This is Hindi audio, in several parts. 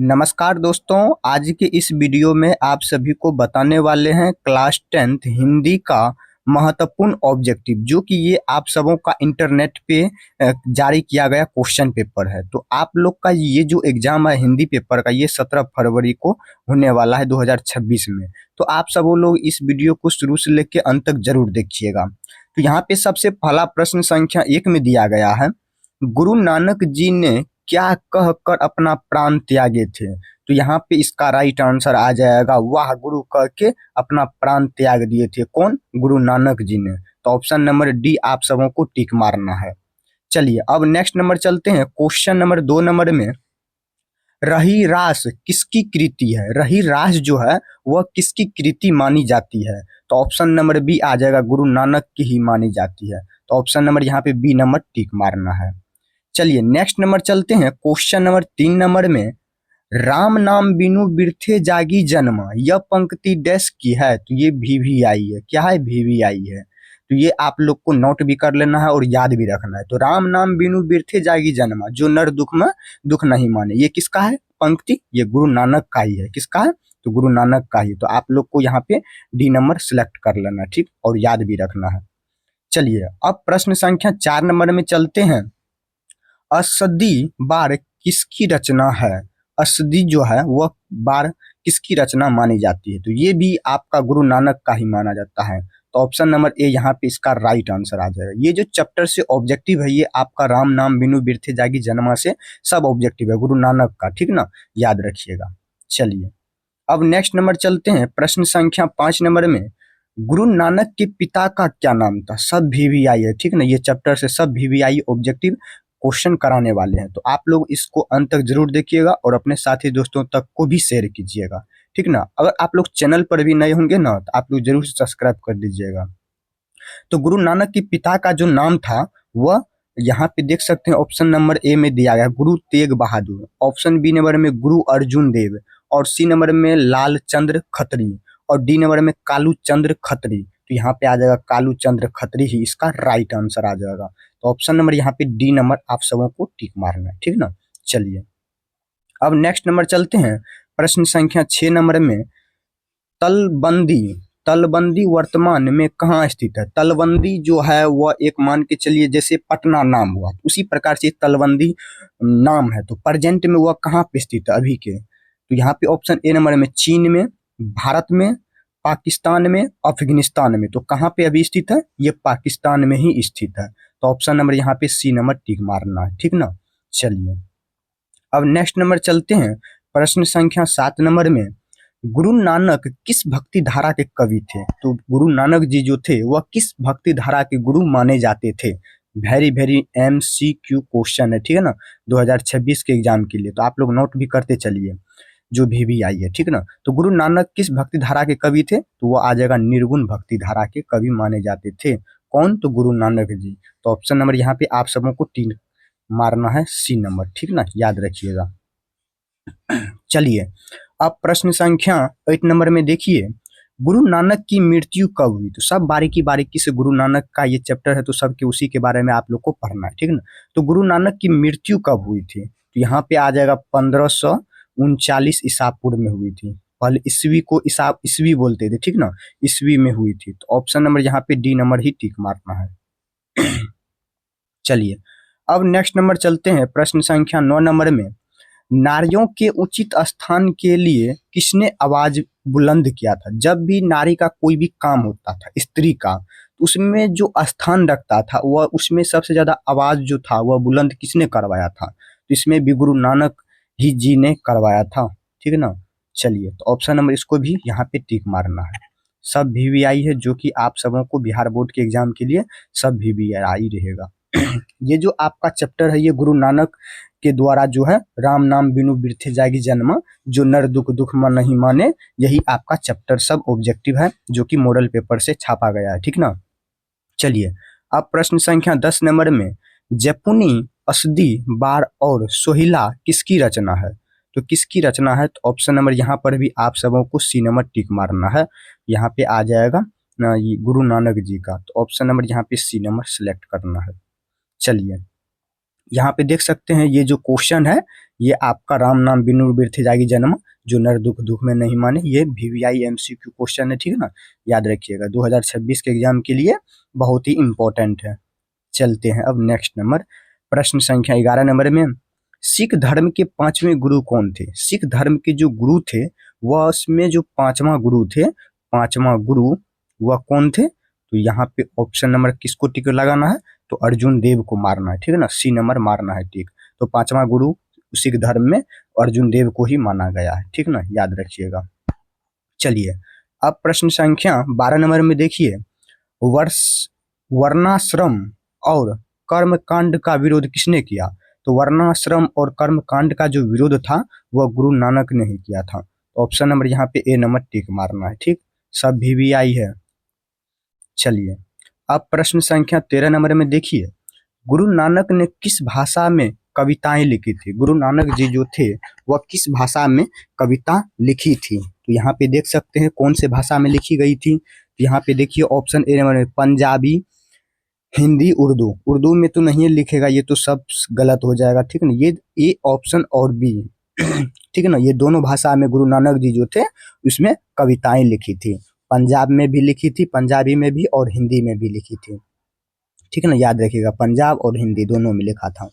नमस्कार दोस्तों, आज के इस वीडियो में आप सभी को बताने वाले हैं क्लास 10th हिंदी का महत्वपूर्ण ऑब्जेक्टिव, जो कि ये आप सबों का इंटरनेट पे जारी किया गया क्वेश्चन पेपर है। तो आप लोग का ये जो एग्जाम है हिंदी पेपर का, ये 17 फरवरी को होने वाला है 2026 में। तो आप सब लोग इस वीडियो को शुरू से लेकर अंत तक जरूर देखिएगा। तो यहाँ पे सबसे पहला प्रश्न संख्या 1 में दिया गया है, गुरु नानक जी ने क्या कहकर अपना प्राण त्यागे थे। तो यहाँ पे इसका राइट आंसर आ जाएगा, वाह गुरु कह के अपना प्राण त्याग दिए थे। कौन? गुरु नानक जी ने। तो ऑप्शन नंबर डी आप सबों को टिक मारना है। चलिए अब नेक्स्ट नंबर चलते हैं। क्वेश्चन नंबर 2 नंबर में, रही रास किसकी कृति है? रही रास जो है वह किसकी कृति मानी जाती है? तो ऑप्शन नंबर बी आ जाएगा, गुरु नानक की ही मानी जाती है। तो ऑप्शन नंबर यहाँ पे बी नंबर टिक मारना है। चलिए नेक्स्ट नंबर चलते हैं। क्वेश्चन नंबर 3 नंबर में, राम नाम बिनु बिरथे जागी जन्म, यह पंक्ति डैश की है? तो ये VVI है। क्या है? VVI है। तो ये आप लोग को नोट भी कर लेना है और याद भी रखना है। तो राम नाम बिनु बिरथे जागी जन्म, जो नर दुख में दुख नहीं माने, ये किसका है पंक्ति? ये गुरु नानक का ही है। किसका है? तो गुरु नानक का ही। तो आप लोग को यहाँ पे डी नंबर सिलेक्ट कर लेना, ठीक, और याद भी रखना है। चलिए अब प्रश्न संख्या 4 नंबर में चलते हैं। असदी बार किसकी रचना है? असदी जो है वह बार किसकी रचना मानी जाती है? तो ये भी आपका गुरु नानक का ही माना जाता है। तो ऑप्शन नंबर ए यहाँ पे इसका राइट आंसर आ जाएगा। ये जो चैप्टर से ऑब्जेक्टिव है, ये आपका राम नाम बिनु बिरथे जागी जन्मा से सब ऑब्जेक्टिव है गुरु नानक का, ठीक ना, याद रखिएगा। चलिए अब नेक्स्ट नंबर चलते हैं। प्रश्न संख्या 5 नंबर में, गुरु नानक के पिता का क्या नाम था? सब VVI है, ठीक ना, ये चैप्टर से सब VVI ऑब्जेक्टिव क्वेश्चन कराने वाले हैं। तो आप लोग इसको अंत तक जरूर देखिएगा और अपने साथी दोस्तों तक को भी शेयर कीजिएगा, ठीक ना। अगर आप लोग चैनल पर भी नए होंगे ना, तो आप लोग जरूर सब्सक्राइब कर दीजिएगा। तो गुरु नानक के पिता का जो नाम था वह यहाँ पे देख सकते हैं, ऑप्शन नंबर ए में दिया गया Guru Tegh Bahadur, option B number में गुरु अर्जुन देव, और सी नंबर में लाल चंद्र खत्री, और डी नंबर में कालू चंद्र खत्री। तो यहाँ पे आ जाएगा कालू चंद्र खत्री ही इसका राइट आंसर आ जाएगा। तो ऑप्शन नंबर यहाँ पे डी नंबर आप सबों को टिक मारना है, ठीक ना। चलिए अब नेक्स्ट नंबर चलते हैं। प्रश्न संख्या 6 नंबर में, तलबंदी तलबंदी वर्तमान में कहाँ स्थित है? तलबंदी जो है वह एक मान के चलिए जैसे पटना नाम हुआ, उसी प्रकार से तलबंदी नाम है। तो प्रेजेंट में वह कहाँ पे स्थित है अभी के? तो यहाँ पे ऑप्शन ए नंबर में चीन में, भारत में, पाकिस्तान में, अफगानिस्तान में। तो कहाँ पे अभी स्थित है? ये पाकिस्तान में ही स्थित है। तो ऑप्शन नंबर यहाँ पे सी नंबर टिक मारना है, ठीक ना। चलिए अब नेक्स्ट नंबर चलते हैं। प्रश्न संख्या 7 नंबर में, गुरु नानक किस भक्ति धारा के कवि थे? तो गुरु नानक जी जो थे वह किस भक्ति धारा के गुरु माने जाते थे? वेरी वेरी MCQ क्वेश्चन है, ठीक है ना, 2026 के एग्जाम के लिए। तो आप लोग नोट भी करते चलिए जो भी आई है, ठीक ना। तो गुरु नानक किस भक्ति धारा के कवि थे? तो वो आ जाएगा निर्गुण भक्ति धारा के कवि माने जाते थे। कौन? तो गुरु नानक जी। तो ऑप्शन नंबर यहाँ पे आप सबों को 3 मारना है, सी नंबर, ठीक ना, याद रखिएगा। चलिए अब प्रश्न संख्या 8 नंबर में देखिए, गुरु नानक की मृत्यु कब हुई? तो सब बारीकी बारीकी से, गुरु नानक का ये चैप्टर है तो सबके उसी के बारे में आप लोग को पढ़ना है, ठीक ना। तो गुरु नानक की मृत्यु कब हुई थी? तो यहाँ पे आ जाएगा 1539 ईसा पूर्व में हुई थी। पहले ईस्वी को ईस्वी बोलते थे, ठीक ना, ईस्वी में हुई थी। तो ऑप्शन नंबर यहाँ पे डी नंबर ही टिक मारना है। चलिए अब नेक्स्ट नंबर चलते हैं। प्रश्न संख्या 9 नंबर में, नारियों के उचित स्थान के लिए किसने आवाज बुलंद किया था? जब भी नारी का कोई भी काम होता था, स्त्री का, तो उसमें जो स्थान रखता था वह उसमें सबसे ज्यादा आवाज जो था वह बुलंद किसने करवाया था? तो इसमें भी गुरु नानक ही जी ने करवाया था, ठीक है ना। चलिए तो ऑप्शन नंबर इसको भी यहाँ पे टिक मारना है। सब VVI है, जो कि आप सबों को बिहार बोर्ड के एग्जाम के लिए सब VVI रहेगा। ये जो आपका चैप्टर है ये गुरु नानक के द्वारा जो है, राम नाम बिनु बिरथे जागी जन्म, जो नर दुख दुख मन नहीं माने, यही आपका चैप्टर सब ऑब्जेक्टिव है, जो कि मॉडल पेपर से छापा गया है, ठीक ना। चलिए अब प्रश्न संख्या 10 नंबर में, जपुनी असदी बार और सोहिला किसकी रचना है? तो किसकी रचना है? तो ऑप्शन नंबर यहाँ पर भी आप सबों को सी नंबर टिक मारना है। यहाँ पे आ जाएगा ये गुरु नानक जी का। तो ऑप्शन नंबर यहाँ पे सी नंबर सिलेक्ट करना है। चलिए यहाँ पे देख सकते हैं ये जो क्वेश्चन है ये आपका राम नाम बिनु बिरथि जागी जन्म जो नर दुख दुख में नहीं माने, ये VVI MCQ क्वेश्चन है, ठीक है ना, याद रखिएगा 2026 के एग्जाम के लिए बहुत ही इंपॉर्टेंट है। चलते हैं अब नेक्स्ट नंबर, प्रश्न संख्या 11 नंबर में, सिख धर्म के 5वें गुरु कौन थे? सिख धर्म के जो गुरु थे वह उसमें जो 5वां गुरु थे, 5वां गुरु वह कौन थे? तो यहाँ पे ऑप्शन नंबर किसको टिक लगाना है? तो अर्जुन देव को मारना है, ठीक है ना, C नंबर मारना है टिक। तो 5वां गुरु सिख धर्म में अर्जुन देव को ही माना गया है, ठीक ना, याद रखिएगा। चलिए अब प्रश्न संख्या 12 नंबर में देखिए, वर्ष वर्णाश्रम और कर्म कांड का विरोध किसने किया? तो वर्णाश्रम और कर्म कांड का जो विरोध था वह गुरु नानक ने ही किया था। तो ऑप्शन नंबर यहाँ पे A नंबर टिक मारना है, ठीक, सब VVI है। चलिए अब प्रश्न संख्या 13 नंबर में देखिए, गुरु नानक ने किस भाषा में कविताएं लिखी थी? गुरु नानक जी जो थे वह किस भाषा में कविता लिखी थी? तो यहाँ पे देख सकते हैं कौन से भाषा में लिखी गई थी। तो यहाँ पे देखिए ऑप्शन A नंबर में पंजाबी, हिंदी, उर्दू। उर्दू में तो नहीं लिखेगा, ये तो सब गलत हो जाएगा, ठीक है ना, ये ऑप्शन और B ठीक है ना, ये दोनों भाषा में गुरु नानक जी जो थे उसमें कविताएं लिखी थी। पंजाब में भी लिखी थी, पंजाबी में भी और हिंदी में भी लिखी थी, ठीक है ना, याद रखिएगा पंजाब और हिंदी दोनों में लिखा था,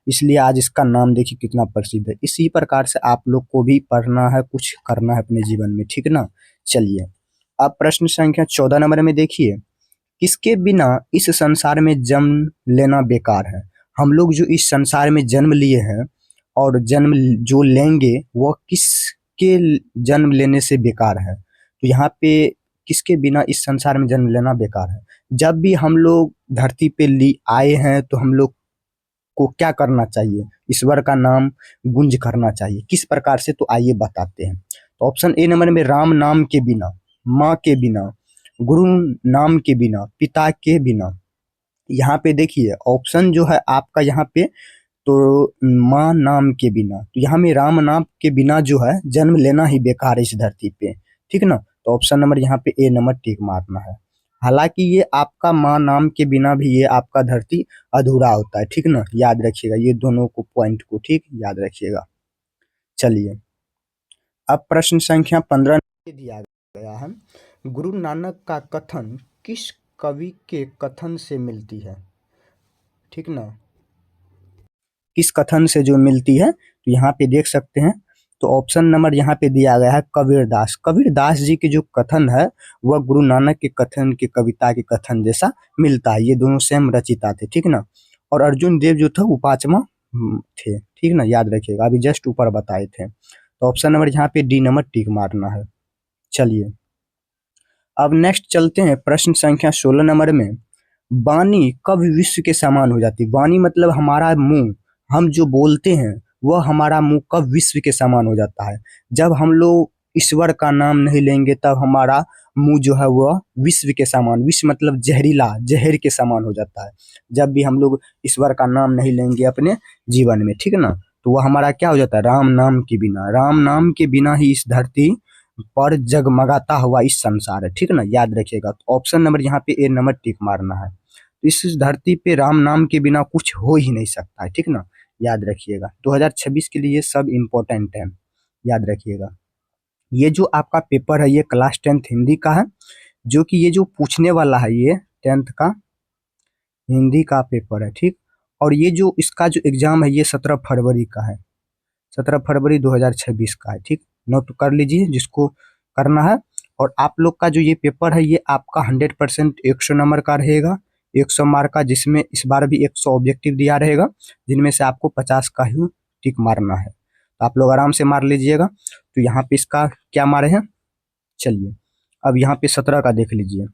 इसलिए आज इसका नाम देखिए कितना प्रसिद्ध है। इसी प्रकार से आप लोग को भी पढ़ना है, कुछ करना है अपने जीवन में, ठीक है ना। चलिए अब प्रश्न संख्या 14 नंबर में देखिए, किसके बिना इस संसार में जन्म लेना बेकार है? हम लोग जो इस संसार में जन्म लिए हैं और जन्म जो लेंगे वो किसके जन्म लेने से बेकार है? तो यहाँ पे किसके बिना इस संसार में जन्म लेना बेकार है? जब भी हम लोग धरती पे आए हैं तो हम लोग को क्या करना चाहिए? ईश्वर का नाम गुंज करना चाहिए। किस प्रकार से? तो आइए बताते हैं। तो ऑप्शन A नंबर में राम नाम के बिना, माँ के बिना, गुरु नाम के बिना, पिता के बिना। यहाँ पे देखिए ऑप्शन जो है आपका यहाँ पे तो माँ नाम के बिना, तो यहाँ में राम नाम के बिना जो है जन्म लेना ही बेकार है इस धरती पे, ठीक ना। तो ऑप्शन नंबर यहाँ पे A नंबर टिक मारना है। हालांकि ये आपका माँ नाम के बिना भी ये आपका धरती अधूरा होता है, ठीक ना, याद रखिएगा ये दोनों को पॉइंट को, ठीक याद रखिएगा। चलिए अब प्रश्न संख्या 15 दिया गया है, गुरु नानक का कथन किस कवि के कथन से मिलती है? ठीक ना, किस कथन से जो मिलती है, तो यहाँ पे देख सकते हैं। तो ऑप्शन नंबर यहाँ पे दिया गया है कबीरदास। कबीरदास जी के जो कथन है वह गुरु नानक के कथन के कविता के कथन जैसा मिलता है, ये दोनों सेम रचिता थे, ठीक ना। और अर्जुन देव जो था वो 5वां थे, ठीक ना, याद रखिएगा, अभी जस्ट ऊपर बताए थे। तो ऑप्शन नंबर यहाँ पे D नंबर टिक मारना है। चलिए अब नेक्स्ट चलते हैं प्रश्न संख्या 16 नंबर में, वाणी कब विश्व के समान हो जाती है? वाणी मतलब हमारा मुंह, हम जो बोलते हैं वह हमारा मुंह कब विश्व के समान हो जाता है? जब हम लोग ईश्वर का नाम नहीं लेंगे तब हमारा मुंह जो है वह विश्व के समान, विश्व मतलब जहरीला, जहर के समान हो जाता है। जब भी हम लोग ईश्वर का नाम नहीं लेंगे अपने जीवन में, ठीक है ना, तो वह हमारा क्या हो जाता है? राम नाम के बिना, राम नाम के बिना ही इस धरती पर जगमगाता हुआ इस संसार है, ठीक है ना, याद रखिएगा। तो ऑप्शन नंबर यहाँ पे A नंबर टिक मारना है। तो इस धरती पे राम नाम के बिना कुछ हो ही नहीं सकता है, ठीक ना, याद रखिएगा। 2026 के लिए सब इम्पोर्टेंट है, याद रखिएगा। ये जो आपका पेपर है ये क्लास 10th हिंदी का है, जो कि ये जो पूछने वाला है ये 10th का हिंदी का पेपर है, ठीक। और ये जो इसका जो एग्जाम है ये 17 फरवरी का है, 17 फरवरी 2026 का है, ठीक, नोट कर लीजिए जिसको करना है। और आप लोग का जो ये पेपर है ये आपका 100% 100 नंबर का रहेगा, 100 मार्क का, जिसमें इस बार भी 100 ऑब्जेक्टिव दिया रहेगा, जिनमें से आपको 50 का ही टिक मारना है। तो आप लोग आराम से मार लीजिएगा। तो यहाँ पे इसका क्या मारे हैं, चलिए अब यहाँ पे 17 का देख लीजिए,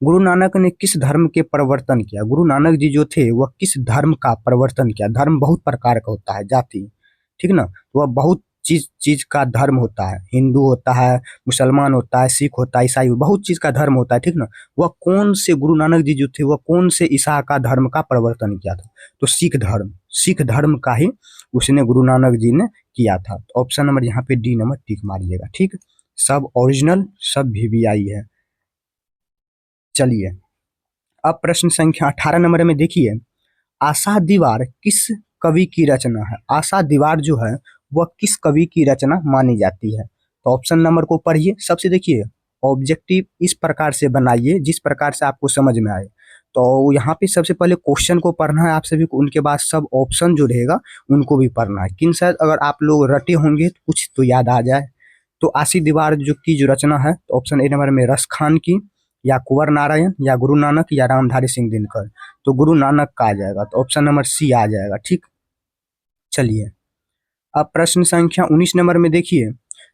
गुरु नानक ने किस धर्म के परिवर्तन किया? गुरु नानक जी जो थे वह किस धर्म का परिवर्तन किया? धर्म बहुत प्रकार का होता है, जाति, ठीक ना, तो वह बहुत चीज चीज का धर्म होता है, हिंदू होता है, मुसलमान होता है, सिख होता है, ईसाई, बहुत चीज का धर्म होता है, ठीक ना। वह कौन से गुरु नानक जी जो थे वह कौन से ईसा का धर्म का परिवर्तन किया था? तो सिख धर्म, सिख धर्म का ही उसने गुरु नानक जी ने किया था। तो ऑप्शन नंबर यहाँ पे D नंबर टिक मारिएगा, ठीक, सब ओरिजिनल, सब VVI है। चलिए अब प्रश्न संख्या 18 नंबर में देखिए, आशा दीवार किस कवि की रचना है? आशा दीवार जो है वह किस कवि की रचना मानी जाती है? तो ऑप्शन नंबर को पढ़िए। सबसे देखिए, ऑब्जेक्टिव इस प्रकार से बनाइए जिस प्रकार से आपको समझ में आए। तो यहाँ पे सबसे पहले क्वेश्चन को पढ़ना है आप सभी को, उनके बाद सब ऑप्शन जो रहेगा उनको भी पढ़ना है। किन शायद अगर आप लोग रटे होंगे तो कुछ तो याद आ जाए। तो आशी दीवार जो रचना है, तो ऑप्शन ए नंबर में रस खान की, या कुंवर नारायण, या गुरु नानक, या रामधारी सिंह दिनकर। तो गुरु नानक का आ जाएगा, तो ऑप्शन नंबर सी आ जाएगा। ठीक, चलिए अब प्रश्न संख्या 19 नंबर में देखिए,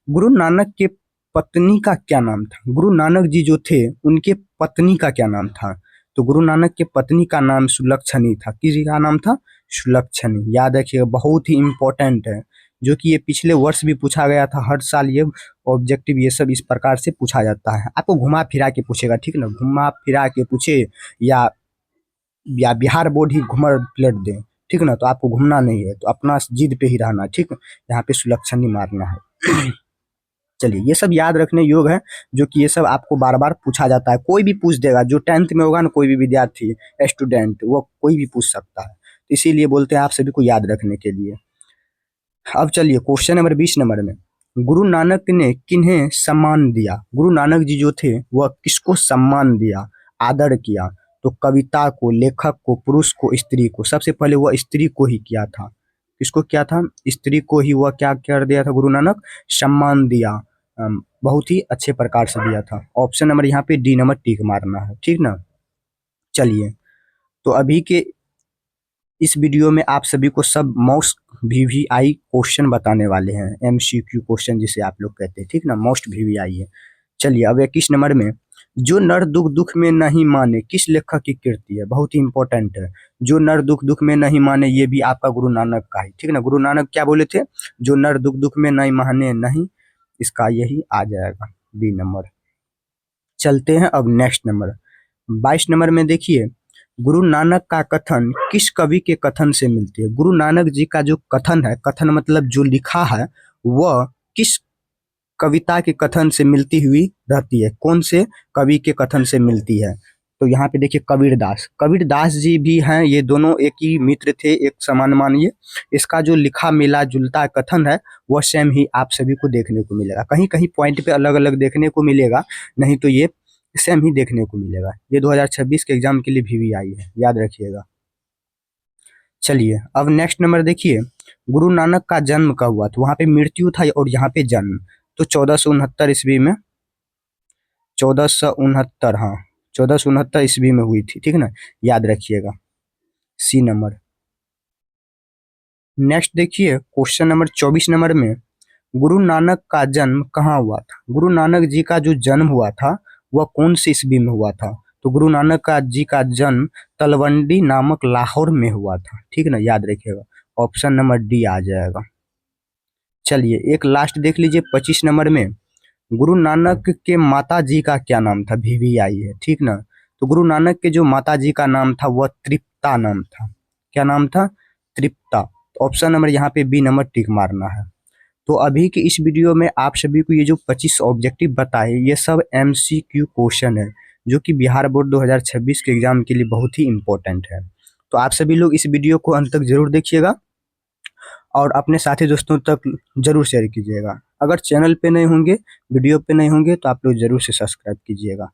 गुरु नानक के पत्नी का क्या नाम था? गुरु नानक जी जो थे उनके पत्नी का क्या नाम था? तो गुरु नानक के पत्नी का नाम सुलक्षणी था। किसी का नाम था? सुलक्षणी। याद रखिएगा, बहुत ही इंपॉर्टेंट है, जो कि ये पिछले वर्ष भी पूछा गया था। हर साल ये ऑब्जेक्टिव ये सब इस प्रकार से पूछा जाता है। आपको घुमा फिरा के पूछेगा, ठीक ना, घुमा फिरा के पूछे या बिहार बोर्ड ही घुमा पलट दे, ठीक ना, तो आपको घूमना नहीं है, तो अपना जिद पे ही रहना। ठीक, यहाँ पे सुलक्षणी मारना है। चलिए, ये सब याद रखने योग्य है, जो कि ये सब आपको बार बार पूछा जाता है। कोई भी पूछ देगा, जो 10th में होगा ना, कोई भी विद्यार्थी स्टूडेंट, वो कोई भी पूछ सकता है। इसीलिए बोलते हैं आप सभी को याद रखने के लिए। अब चलिए क्वेश्चन नंबर 20 नंबर में, गुरु नानक ने किन्हें सम्मान दिया? गुरु नानक जी जो थे वह किसको सम्मान दिया, आदर किया? तो कविता को, लेखक को, पुरुष को, स्त्री को? सबसे पहले वह स्त्री को ही किया था। किसको किया था? स्त्री को ही वह क्या कर दिया था गुरु नानक? सम्मान दिया। बहुत ही अच्छे प्रकार से दिया था। ऑप्शन नंबर यहाँ पे डी नंबर टिक मारना है, ठीक ना। चलिए, तो अभी के इस वीडियो में आप सभी को सब मोस्ट वीवीआई क्वेश्चन बताने वाले हैं, एमसीक्यू क्वेश्चन जिसे आप लोग कहते हैं, ठीक ना, मोस्ट वीवीआई है। चलिए अब 21 नंबर में, जो नर दुख दुख में नहीं माने किस लेखक की कृति है? बहुत ही इंपॉर्टेंट है। जो नर दुख दुख में नहीं माने, ये भी आपका गुरु नानक का ही, ठीक ना। गुरु नानक क्या बोले थे? जो नर दुख दुख में नहीं माने नहीं, इसका यही आ जाएगा, बी नंबर। चलते हैं अब नेक्स्ट नंबर 22 नंबर में देखिए, गुरु नानक का कथन किस कवि के कथन से मिलती है? गुरु नानक जी का जो कथन है, कथन मतलब जो लिखा है, वह किस कविता के कथन से मिलती हुई रहती है? कौन से कवि के कथन से मिलती है? तो यहाँ पे देखिए, कबीरदास। कबीरदास जी भी हैं, ये दोनों एक ही मित्र थे, एक समान मानिए। इसका जो लिखा मिला जुलता कथन है, वह सेम ही आप सभी को देखने को मिलेगा। कहीं कहीं पॉइंट पे अलग अलग देखने को मिलेगा, नहीं तो ये सेम ही देखने को मिलेगा। ये 2026 के एग्जाम के लिए भी आई है, याद रखिएगा। चलिए अब नेक्स्ट नंबर देखिए, गुरु नानक का जन्म कब हुआ? तो वहां पे मृत्यु था और यहाँ पे जन्म। तो 1469 ईस्वी में, 1469, हाँ 1469 ईस्वी में हुई थी, ठीक ना, याद रखिएगा, सी नंबर। नेक्स्ट देखिए क्वेश्चन नंबर 24 नंबर में, गुरु नानक का जन्म कहाँ हुआ था? गुरु नानक जी का जो जन्म हुआ था वह कौन सी ईस्वी में हुआ था? तो गुरु नानक का जी का जन्म तलवंडी नामक लाहौर में हुआ था, ठीक ना, याद रखिएगा। ऑप्शन नंबर डी आ जाएगा। चलिए एक लास्ट देख लीजिए 25 नंबर में, गुरु नानक के माता जी का क्या नाम था? वीवीआई है, ठीक ना। तो गुरु नानक के जो माता जी का नाम था वह तृप्ता नाम था। क्या नाम था? तृप्ता। ऑप्शन नंबर यहाँ पे बी नंबर टिक मारना है। तो अभी के इस वीडियो में आप सभी को ये जो 25 ऑब्जेक्टिव बताए, ये सब एमसीक्यू क्वेश्चन है, जो कि बिहार बोर्ड 2026 के एग्जाम के लिए बहुत ही इंपॉर्टेंट है। तो आप सभी लोग इस वीडियो को अंत तक जरूर देखिएगा और अपने साथी दोस्तों तक जरूर शेयर कीजिएगा। अगर चैनल पे नहीं होंगे, वीडियो पे नहीं होंगे, तो आप लोग जरूर से सब्सक्राइब कीजिएगा।